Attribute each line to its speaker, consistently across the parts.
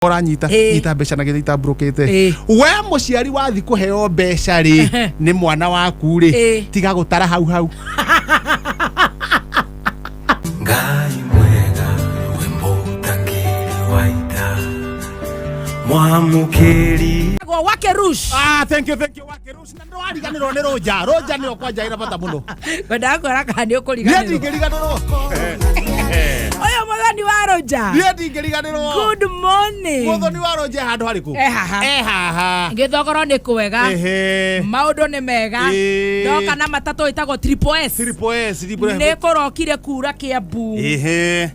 Speaker 1: Ora nyita mbeca na githita brokete we muciari wathi kuheo mbeca ri ni mwana waku ri tiga gutara hau
Speaker 2: Ngai mwega wembo takiri waita mwamukiri
Speaker 3: wake rush.
Speaker 1: Thank you wake rush na ndo ariganirwo ni roja ni okwanja ira bata muno
Speaker 3: wenda kwara kandi ukuriganirwo
Speaker 1: ni ndingiriganirwo
Speaker 3: oyo muthoni wa roja
Speaker 1: ni ndingiriganirwo
Speaker 3: good morning
Speaker 1: muthoni wa roja handu hariku haha
Speaker 3: ngithogoro ni kwega maundu ni mega ndoka na matatu itagwo triple S ni kurokire kura Kiambu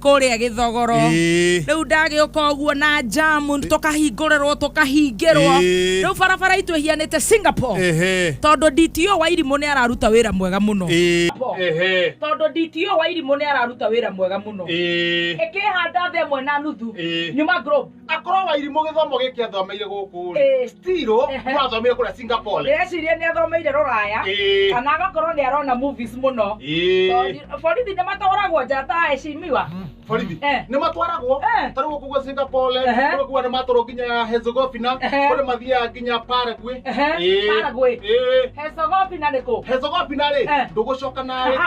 Speaker 3: kuria Githogoro riu ndagiuka uguo na jamu tukahingurerwo tukahingirwo riu barabara itu hianite Singapore tondu DTO wa Irimũ ni araruta wira mwega muno tondu DTO wa Irimũ ni araruta wira mwega muno ikihanda themwe na nuthu nyuma group
Speaker 1: akorwo wa Irimũ githomo giki athomeire guku stiro ni athomeire kuria Singapore
Speaker 3: reciria ni athomeire ruraya kana agakorwo ni arona movies muno borithi ni matwaragwo njata ecimiwa
Speaker 1: borithi ni matwaragwo tariu kugo Singapore kugo ni matwarwo nginya Herzegovina kuri mathia nginya Paraguay
Speaker 3: Paraguay Herzegovina niko
Speaker 1: Herzegovina ri ndugucoka nawe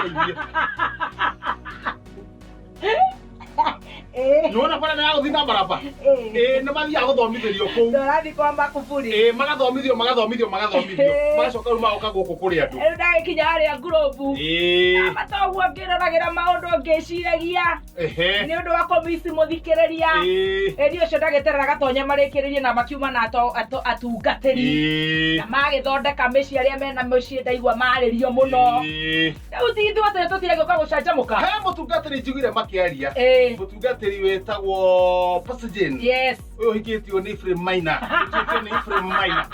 Speaker 1: Nona para na guthina baraba ni mathia guthomithirio kuu
Speaker 3: ndarathi kwamba kuburi
Speaker 1: magathomithio magacoka ruma oka guku kuri andu
Speaker 3: ndagikinya haria ngurubu amatogwo ngiranagira maundu ngiciragia ni undu wa komisi muthikiriria eri ucio ndagiterera gatonya marikiririe na makiuma na atungatiri na magithondeka mici aria mena muci ndaigua maririo muno riu tithu atire tutiragioka gucanjamuka
Speaker 1: he mutungatiri njiguire makiaria mutungatiri wetagwo Passagen
Speaker 3: yes
Speaker 1: uyo hikitio ni Ephraim Maina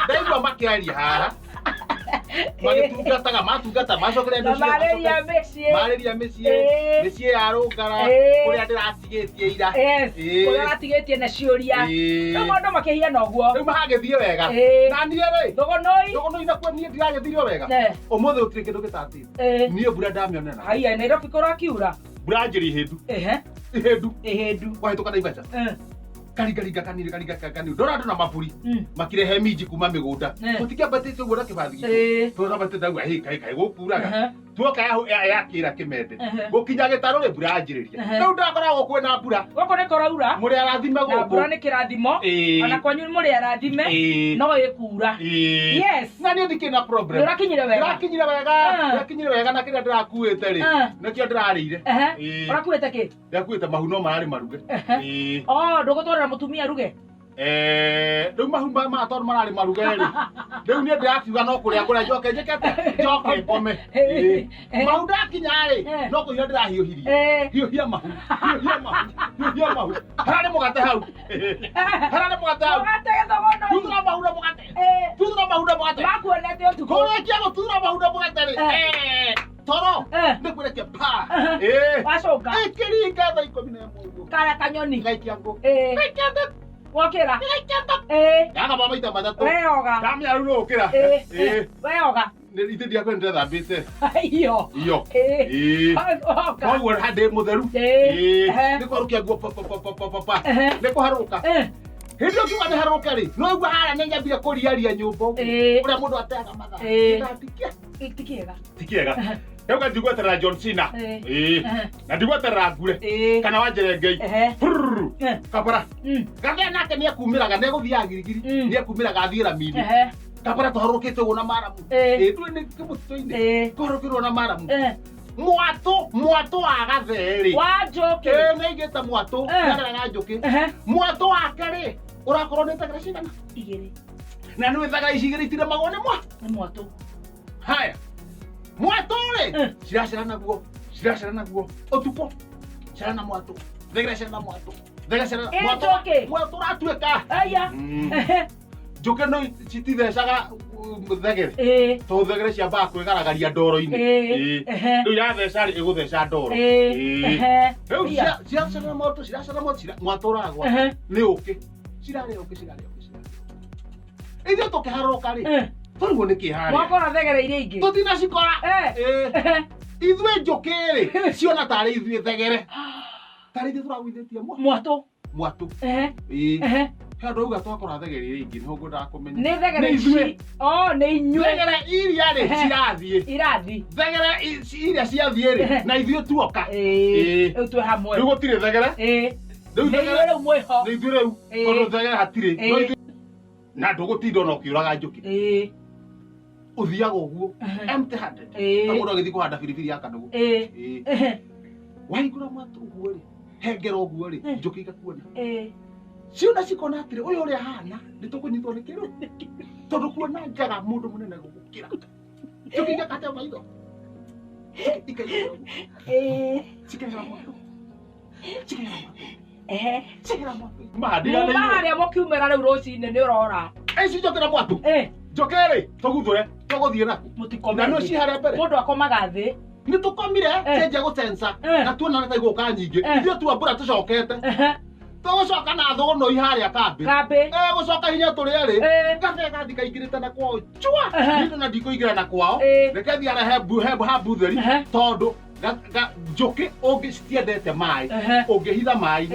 Speaker 1: ndaigua makiaria haha magitungataga matungata macokeria mĩciĩ ya rũngara kũrĩa ndĩratigetie ira
Speaker 3: kũrĩa ratigetie na ciũria no maũndũ makĩhiana ũguo
Speaker 1: rĩu magĩthiĩ wega na niĩ rĩ thogonoi nakuo niĩ ndiragĩthirio wega ũmũthĩ gũtirĩ kĩndũ gĩtatĩte niĩ mbura ndamĩonera
Speaker 3: haiya Nairobi kũrakiura
Speaker 1: mbura njĩri ihĩndu wahĩtũka Naivasha karinga kanini ndora andũ na maburi makirehe minji kuma mĩgũnda tũtikĩambatĩte ũguo na kĩbathi gitũ tũrabatĩte ũguo kaĩ gũkuraga tuoka yakĩra kĩmende gũkinya gĩtarũ rĩ mbura yanjĩrĩria rĩu ndakoragwo kwĩna mbura
Speaker 3: gũkũ nĩ kũraura
Speaker 1: mũrĩ arathime gũkũ
Speaker 3: mbura nĩ kĩrathimo ona kwanyu mũrĩ arathime no ĩkura yes
Speaker 1: na niĩ ndikĩna problem
Speaker 3: ndĩrakinyire
Speaker 1: wega na kĩrĩa ndĩrakuĩte rĩ nĩkĩo ndĩrarĩire
Speaker 3: ũrakuĩte kĩ
Speaker 1: ndakuĩte mahu no mararĩ maruge
Speaker 3: ndũgũtwarĩra mũtumia ruge
Speaker 1: rĩu mahu ma tondũ mararĩ maruge rĩ rĩu niĩ ndĩrakiuga no kũrĩa njoke njĩkete ngome mahu ndakinya rĩ no kũhiũha ndĩrahiũhirie hiũhia mahu hararĩ mũgate hau tuthura mahu na mũgate
Speaker 3: makuonete ũtukũ
Speaker 1: kũrĩkia gũtuthura mahu na mũgate rĩ toro nĩkwĩrekia pa
Speaker 3: wacoka
Speaker 1: ĩkĩringa thaa 11
Speaker 3: kara kanyoni
Speaker 1: gaikia ngũ
Speaker 3: wokĩra
Speaker 1: yaga maita matatũ
Speaker 3: weoga
Speaker 1: ndamenya rĩu nĩ ũkĩra
Speaker 3: weoga
Speaker 1: ithe ndiakwe nĩndĩrethambĩte
Speaker 3: iyo
Speaker 1: koguo handĩ mũtheru nĩ kwarũkia nguo nĩ kũharũrũka hĩndĩ ĩyo kiuga nĩ harũrũke rĩ no ũguo harĩa nĩ nyambire kũriaria nyũmba ũrĩa mũndũ ateaga mathaa ti kĩega rĩu ndigweterera John Cena na ndigweterera ngure kana Wanjĩrĩ Ngei kabara gagĩa nake nĩ ekumĩraga nĩ egũthiaga girigiri nĩ ekumĩraga athiĩra mini kabara tũharũrũkĩte ũguo na maramu tũrĩ nĩ kĩmũtitũ-inĩ tũharũrũkĩrwo na maramu mwatũ wa gatherĩ
Speaker 3: wa njũkĩ
Speaker 1: nĩ igĩte mwatũ ndarega njũkĩ mwatũ wake rĩ ũrakorwo nĩ thagara cigana
Speaker 3: 2
Speaker 1: na nĩ thagara ici igĩrĩ itiremagwo nĩ
Speaker 3: mwatũ
Speaker 1: haya mwatũ rĩ ciracera naguo ũtukũ cera na mwatũ thegera cera na mwatũ mwatũ ũratuĩka
Speaker 3: aya
Speaker 1: njũkĩ no citithecaga thegere tondũ thegere ciambaga kwĩgaragaria ndoro-inĩ rĩu yatheca rĩ ĩgũtheca ndoro rĩu ciracera na mwatũ mwatũ ũragwa nĩ ũkĩ cirarĩa ũkĩ ithuĩ tũkĩharũrũka rĩ tũrigwo nĩ kĩharĩa
Speaker 3: mwakora thegere iria ingĩ
Speaker 1: tũtinacikora ithuĩ njũkĩ rĩ ciona tarĩ ithuĩ thegere tarĩ ithuĩ tũragũithĩtie mwatũ Kando uga twakora thegeri ringi no ngunda kumenya.
Speaker 3: Ni thegeri ici. Ni inyue.
Speaker 1: Thegeri iria ri cirathie.
Speaker 3: Irathi.
Speaker 1: Thegeri iria ciathie ri na ithuĩ tuoka.
Speaker 3: Riu twi hamwe.
Speaker 1: Riu gutire thegeri?
Speaker 3: Riu thegeri riu mwiho.
Speaker 1: Ni ithuĩ riu. Tondu thegeri hatire. Na ndugutinda no kiuraga njuki. Uthiaga uguo empty handed. Na mundu agithii kuhanda biribiri ya kanugu. Waigura mwatu uguo ri. Hengera uguo ri. Njuki igakuona. Ciuna cikona atire uyu uri hana nitukunyitwo ni kiru. Tondu kuona njaga mundu munene gukira. Njuki igakata maitho. Ikaiga. Cikera mwatu. Cikera mwatu. Cikera mwatu. Maharia mukiumira riu rucine ni urora. Eci njokera mwatu. Njokere tuguthure tuguthie naku. Na no ci haria mbere. Mundu akomaga thi. Ni tukomire cenje gucensa na tuona ta iguka nyingi. Ithuĩ tuambura tucokete. Tugucoka na thono iharia kambi. Gucoka hinya turi ri. Kabe gathi kaingirite na kwao. Chua. Ndio na ndikuingira na kwao. Reke thi ara hebu theri tondu njuki ungicitiendete mai ungihitha mai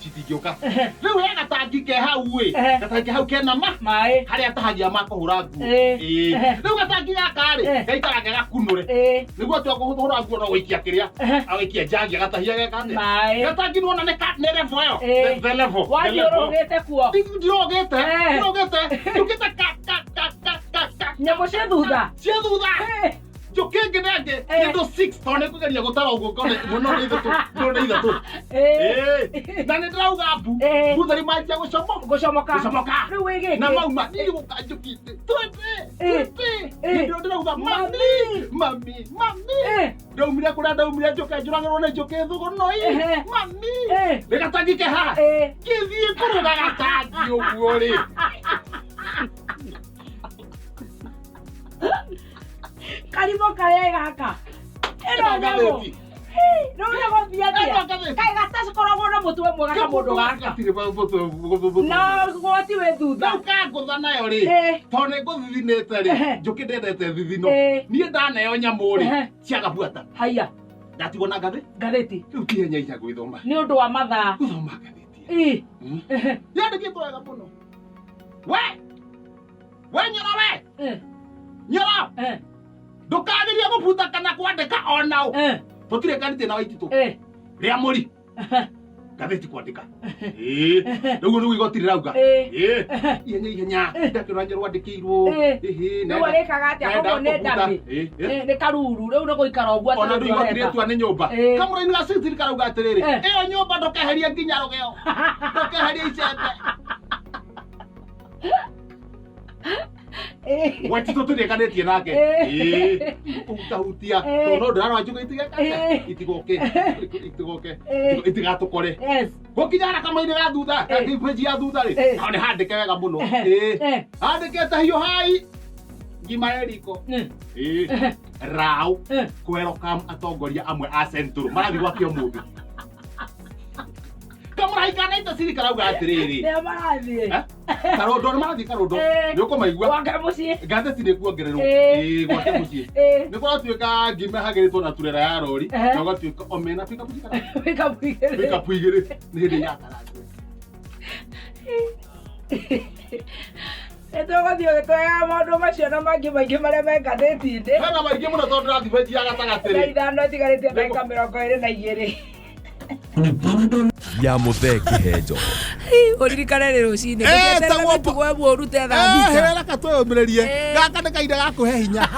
Speaker 1: citingioka riu he gatangi ke hau wi gatangi hau kena mai haria tahagia makuhura nguo riu gatangi gaka ri gaikaraga gakunure niguo twakuhura nguo no guikia kiria agikia jagi gatahia geka mai gatangi nuona ne level yo the level wajirogete kuo ndirogete tukita ka nyamo cia thutha Jokenge nage ndo 6 tone kugeria gutara ugo kone muno ni ithu ndo ithu na ni drauga bu buthari majia gucomoka riu wigi na mauma ni gukajukite tupe ndo drauga mami ndaumire kura ndaumire njoke njurangirwo ni njoke thugo no mami nigatangike ha githie kuruga gatangi uguo ri Karimo kare gaka. Eno nyago. No nyago biatia. Kai gata cikorogo na mutu we mwega ka mundu gaka. No gwati we thutha. No ka ngutha nayo ri. Tone nguthinete ri. Njuki ndendete thithino. Nie ndaneo nyamu ri. Ciaga buata. Haya. Ndatigo na ngatheti. Riu kihenya ica gwithoma. Ni undu wa mathaa. Guthoma ngatheti. Yandikitwo wega muno. We nyoro we. Nyoro. Ndukagiria gubuta kana kwandika onao tutire kanite na waititu ria muri gatheti kwandika ndugu ndugu igotiri rauga ihenya ndakira njeru andikirwo
Speaker 3: no arekaga atia komo ne ndambi ne karuru riu no guikara obua
Speaker 1: ona ndu igotiri tu ane nyumba kamura-ini ga sitiri karauga atiriri iyo nyumba ndukeheria nginya rugeo ndukeheria icembe Waitito turekanĩtie nake utahutia no ndarora njuga itigatukore gukinyara kamaini ga thutha kakipeji ya thutha ri nĩ handĩke wega mũno handĩkĩte hiũ hai ngima eriko rau welcome atongoria amwe a Central marathi gwakio mũthĩ kamara ikanaita siri karauga atiriri ne marathi karondo ne marathi karondo yoko maigwa wake mucie gatheti ne kuongererwo gwake mucie ne kwa tuika ngime hagiritwo na turera ya rori na gwatuika omena pika puigere ne hindi ya karatu Etogo dio getoya maundu macio na mangi maingi maria me gatheti-ini hena maingi muno tondu rathibeti ya gatagatiri ithano itigarite ndagika 22
Speaker 2: ya mutheki hejo
Speaker 3: uririkane ni rucini tugwe mworu te thambika
Speaker 1: hera katweyomirerie gaka nĩ kaida gakuhe hinya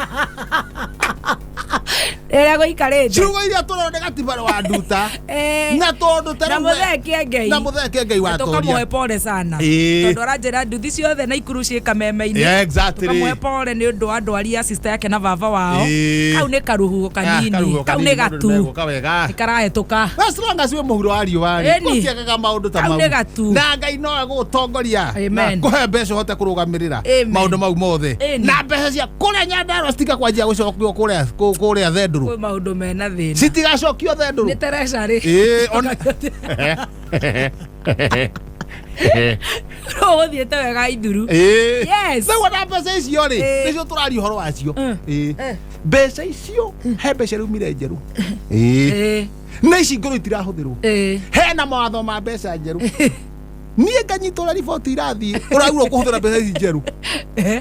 Speaker 3: Era goikarete
Speaker 1: ciugo iria turonde gatibaro wa nduta na tondu tena
Speaker 3: na mutheke ngai
Speaker 1: wa toria
Speaker 3: tukamwe pole sana tondu aranjira nduthi ciothe na ikuru ciika meme-ini tukamwe pole ni undu wa ndwari ya sister yake na baba wao kau ni karuhuo kanini kau ni gatu ikarahetuka
Speaker 1: as long as we muhuro wa riũa gutiekaga maundu ta mau na ngai no agutongoria na kuhe mbeca hote kurugamirira maundu mau mothe na mbeca cia kuria Nyandarua citika kwanjia gucokio kuria Thenduru
Speaker 3: kwi maundu mena thina
Speaker 1: citigacokio Thenduru
Speaker 3: ni Teresa ri
Speaker 1: ona
Speaker 3: ro thiete wega ithuru yes
Speaker 1: so what mbeca icio ri nicio turari horo wacio mbeca icio he mbeca rumire njeru na ici ngoro itirahuthirwo hena mawatho ma mbeca njeru niä nganyitå ra riboti irathi å ragurwo kå hå thä ra mbeca ici njeru.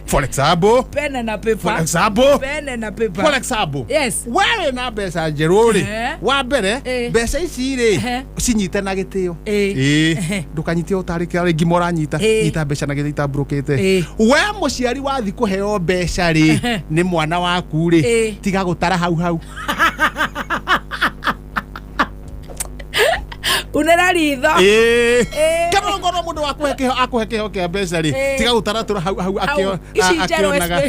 Speaker 1: For example,
Speaker 3: pen and a paper.
Speaker 1: For example,
Speaker 3: pen and a paper.
Speaker 1: For example,
Speaker 3: yes,
Speaker 1: wewe na mbeca njeru ri wa mbere mbeca ici ri cinyite na gitio ndukanyite utarike ringi moranyita nyita mbeca na gitio itabrokete we muciari wathi kuheo mbeca ri ni mwana waku ri tiga gutara hau
Speaker 3: unera ritho
Speaker 1: kana ngoro mundu akuhe keho kia mbeca ri tiga gutaratura hau akionaga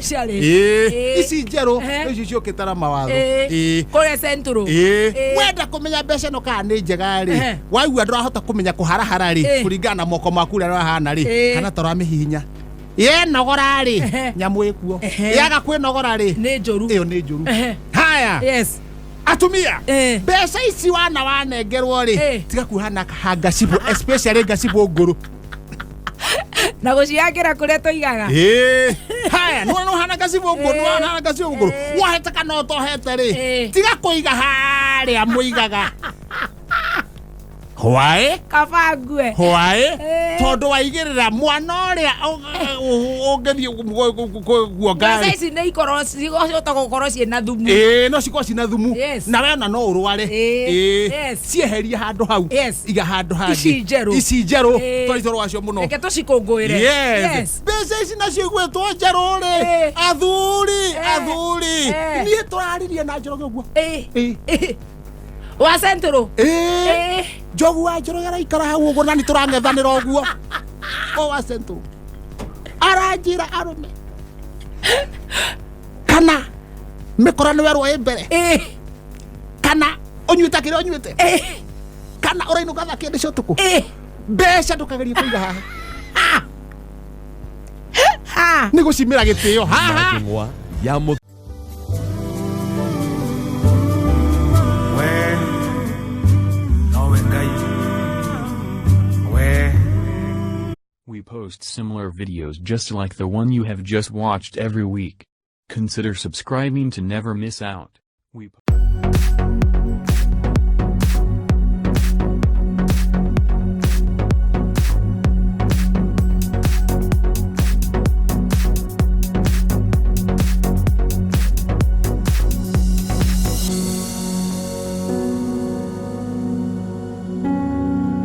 Speaker 1: ici njeru ici ciokitara mawatho
Speaker 3: kore centro
Speaker 1: wenda kumenya mbeca no kana ni njega ri waigua ndurahota kumenya kuharahara ri kuringana na moko maku ria rahana ri kana toramihinya ye nogora ri nyamu ikuo yaga kwinogora ri
Speaker 3: ni njuru
Speaker 1: iyo ni njuru haya
Speaker 3: yes
Speaker 1: atumia mbeca ici wana wanengerwo ri tiga kuhana hangacibũ especially ngacibũ ngũrũ
Speaker 3: na guciakira kuria toigaga
Speaker 1: haya no hana ngacibũ ngũrũ no hana ngacibũ ngũrũ wahete kana utohete ri tiga kuiga haria muigaga Hwae
Speaker 3: kabangue
Speaker 1: hwae tondu waigirira mwana uria ungethi guonga
Speaker 3: mbeca ici nĩ ikorwo cigocota gukorwo ciĩna thumu
Speaker 1: no cikorwo ciĩna thumu na we ona no urware cieherie handu hau iga handu hangi ici njeru twaritwo wacio muno
Speaker 3: reke tucikũngũĩre
Speaker 1: mbeca ici nacio igwĩtwo njeru ri athuri niĩ tũraririe na Njoroge ũguo
Speaker 3: wa centro
Speaker 1: Njogu wa Njoroge araikara hau uguo na nĩ tũrang'ethanĩra ũguo o wa centro aranjĩra arume kana mĩkora nĩ werwo ĩ mbere kana ũnyuĩte kĩrĩa ũnyuĩte kana ũrainũka thakia ndĩ cia ũtukũ mbeca ndũkagerie kũiga haha nĩ gũcimĩra gĩtĩo haha
Speaker 4: We post similar videos just like the one you have just watched every week. Consider subscribing to never miss out.